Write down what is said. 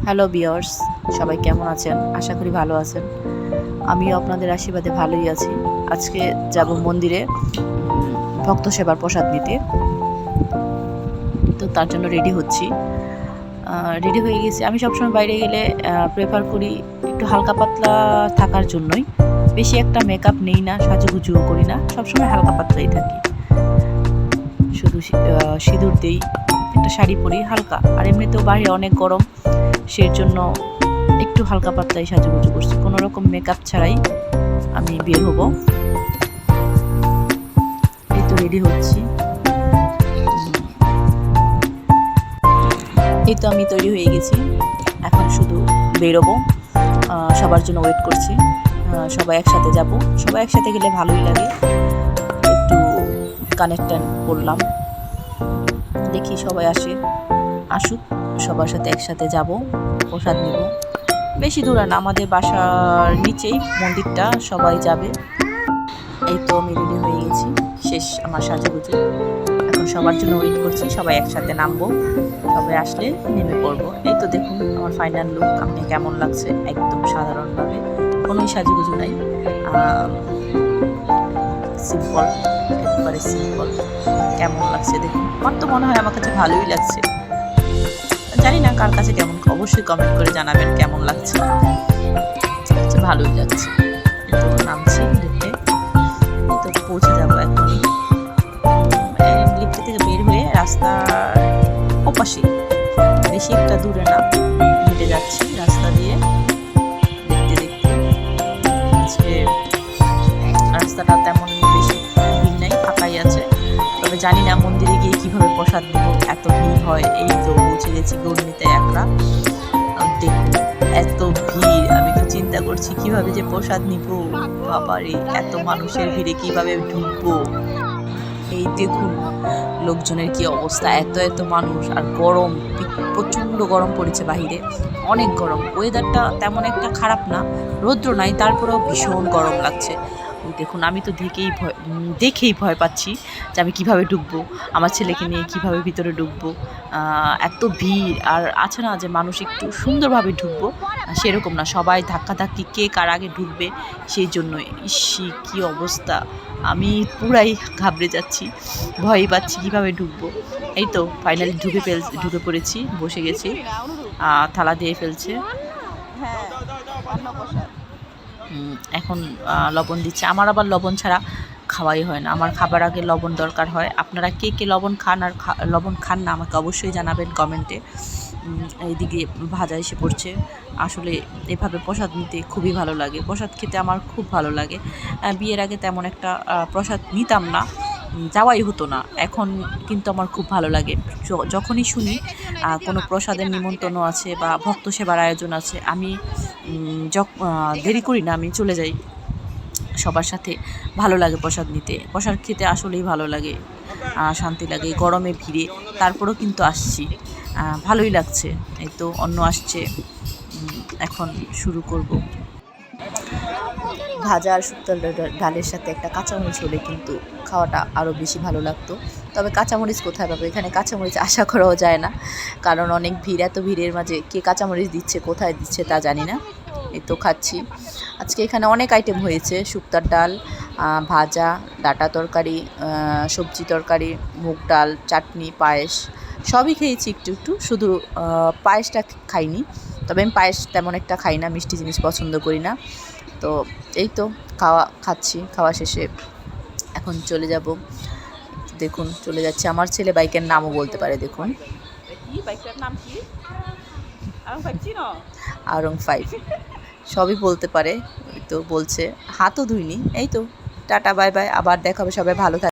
Hello viewers, সবাই কেমন আছেন? আশা করি ভালো আছেন। আমিও আপনাদের আশীর্বাদে ভালোই আছি। আজকে যাব মন্দিরে ভক্ত সেবার প্রসাদ নিতে। তো তার জন্য রেডি হচ্ছি। রেডি হয়ে গেছি। আমি সবসময় বাইরে গেলে প্রেফার করি একটু হালকা পাতলা থাকার জন্যই। বেশি একটা মেকআপ নেই না, সাজুগুজুও করি না। সবসময় হালকা পাতলাই থাকি। শুধু সিঁদুর দেই, একটা শাড়ি পরি হালকা। আর এমনিতেও বাইরে অনেক গরম, সেই জন্য একটু হালকা পাতলাই সাজুগুজু করছি, কোনো রকম মেকআপ ছাড়াই আমি বের হব। এই তো রেডি হচ্ছি। এই তো আমি তৈরি হয়ে গেছি, এখন শুধু বেরোবো। সবার জন্য ওয়েট করছি। সবাই একসাথে যাব। সবাই একসাথে গেলে ভালোই লাগে। একটু কানেক্ট করলাম, দেখি সবাই আসুক, সবার সাথে একসাথে যাব, প্রসাদ নিব। বেশি দূর না, আমাদের বাসার নিচেই মন্দিরটা, সবাই যাবে। এই তো আমি রেডি হয়ে গেছি, শেষ আমার সাজুগুজু। এখন সবার জন্য ওয়েট করছি, সবাই একসাথে নামবো। সবাই আসলে নেমে পড়বো। এই তো দেখুন আমার ফাইনাল লুক। আপনি কেমন লাগছে? একদম সাধারণভাবে, কোনোই সাজুগুজু নাই, সিম্পল, একবারে সিম্পল। কেমন লাগছে দেখুন? আমার তো মনে হয় আমার কাছে ভালোই লাগছে। জানি না কার কাছে কেমন, অবশ্যই কমেন্ট করে জানাবেন কেমন লাগছে। ভালোই লাগছে। তো নামছি লিফটে, তো পৌঁছে যাবো এখনই। লিফট থেকে বের হয়ে রাস্তার ওপাশে, বেশি একটা দূরে না, হেঁটে যাচ্ছি রাস্তা দিয়ে। দেখতে দেখতে আজকে রাস্তাটা তেমন বেশি ভিড় নেই, ফাঁকাই আছে। তবে জানি না মন্দিরে গিয়ে কিভাবে প্রসাদ নেব, এত ভিড় হয়। এই তো পৌঁছে গেছি গৌরনীতে একটা। দেখুন এত ভিড়, আমি তো চিন্তা করছি কিভাবে যে প্রসাদ নিব। বাবারে, এত মানুষের ভিড়ে কিভাবে ঢুকবো। এই দেখুন লোকজনের কি অবস্থা, এত এত মানুষ। আর গরম, প্রচণ্ড গরম পড়েছে বাহিরে, অনেক গরম। ওয়েদারটা তেমন একটা খারাপ না, রৌদ্র নাই, তারপরেও ভীষণ গরম লাগছে। দেখুন আমি তো দেখেই ভয় পাচ্ছি যে আমি কিভাবে ঢুকবো, আমার ছেলেকে নিয়ে কিভাবে ভিতরে ঢুকবো। এত ভিড়। আর আছে না যে মানুষ একটু সুন্দরভাবে ঢুকবো, সেরকম না, সবাই ধাক্কাধাক্কি, কে কার আগে ঢুকবে সেই জন্য। ইসি কি অবস্থা, আমি পুরাই ঘাবড়ে যাচ্ছি, ভয়ই পাচ্ছি কিভাবে ঢুকবো। এই তো ফাইনালি ঢুকে পড়েছি, বসে গেছি। থালা দিয়ে ফেলছে। এখন লবণ দিচ্ছে। আমার আবার লবণ ছাড়া খাওয়াই হয় না, আমার খাবার আগে লবণ দরকার হয়। আপনারা কে কে লবণ খান আর লবণ খান না আমাকে অবশ্যই জানাবেন কমেন্টে। এইদিকে ভাজা এসে পড়ছে। আসলে এভাবে প্রসাদ নিতে খুবই ভালো লাগে, প্রসাদ খেতে আমার খুব ভালো লাগে। বিয়ের আগে তেমন একটা প্রসাদ নিতাম না, যাওয়াই হতো না। এখন কিন্তু আমার খুব ভালো লাগে। যখনই শুনি কোনো প্রসাদের নিমন্ত্রণ আছে বা ভক্ত সেবার আয়োজন আছে, আমি দেরি করি না, আমি চলে যাই সবার সাথে। ভালো লাগে প্রসাদ নিতে, প্রসাদ খেতে আসলেই ভালো লাগে, শান্তি লাগে। গরমে ভিড়ে তারপরেও কিন্তু আসছি, ভালোই লাগছে। এই তো অন্য আসছে, এখন শুরু করব। ভাজা আর শুক্তো ডালের সাথে একটা কাঁচামরিচ হলে কিন্তু খাওয়াটা আরও বেশি ভালো লাগতো। তবে কাঁচামরিচ কোথায় পাবো, এখানে কাঁচামরিচ আশা করাও যায় না, কারণ অনেক ভিড়। এত ভিড়ের মাঝে কে কাঁচামরিচ দিচ্ছে, কোথায় দিচ্ছে তা জানি না। এই তো খাচ্ছি। আজকে এখানে অনেক আইটেম হয়েছে, শুক্তার ডাল, ভাজা, ডাঁটা তরকারি, সবজি তরকারি, মুগ ডাল, চাটনি, পায়েস, সবই খেয়েছি একটু একটু। শুধু পায়েসটা খাইনি। তবে আমি পায়েস তেমন একটা খাই না, মিষ্টি জিনিস পছন্দ করি না। তো এই তো খাচ্ছি। খাওয়া শেষে এখন চলে যাব। দেখুন চলে যাচ্ছে। আমার ছেলে বাইকের নামও বলতে পারে, দেখুন আরং 5 সবই বলতে পারে। তো বলছে, হাতও ধুইনি। এই তো টাটা বাই বাই, আবার দেখা হবে, সবাই ভালো থাকে।